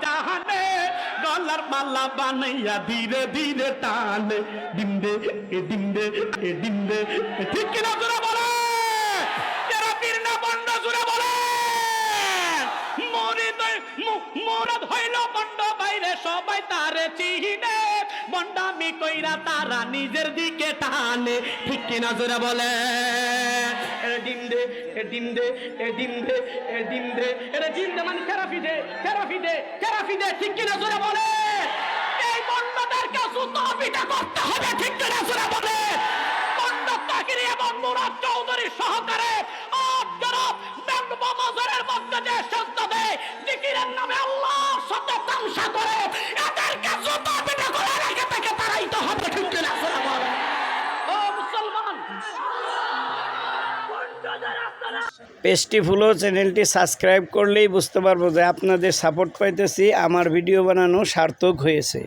জানে গলার মালা বানাইয়া ধীরে ধীরে টানে ডিমদে এ ডিমদে এ ডিমদে ঠিক কিনা জোরে বলে যারা পীর না বন্ড জোরে বলে মুরাদ হইল বন্ড বাইরে সবাই তারে চিনে বন্ডামি কইরা তারা নিজের দিকে টানে ঠিক কিনা জোরে বলে এ ডিমদে এ ডিমদে এ ডিমদে এ ডিমদে এ ডিমদে মানে থেরাপি দে ঠিক কিনা জোরে বলে এই বন্ডদেরকে সুতো পিটা করতে হবে ঠিক কিনা জোরে বলে বন্ড তাকিরি এবং মুরাদ চৌধুরী সহকারে আপনারা ব্যান্ড বাজারের মধ্যে যে শব্দ দেয় জিকিরের নামে আল্লাহর সাথে তামসা করে এদেরকে সুতো পিটা করে রেখে থেকে তারাইতে হবে ঠিক কিনা জোরে বলে ও মুসলমান পেস্টি ফুলো চ্যানেলটি সাবস্ক্রাইব করলেই বুঝতে পারবো যে আপনাদের সাপোর্ট পাইতেছি, আমার ভিডিও বানানো সার্থক হয়েছে।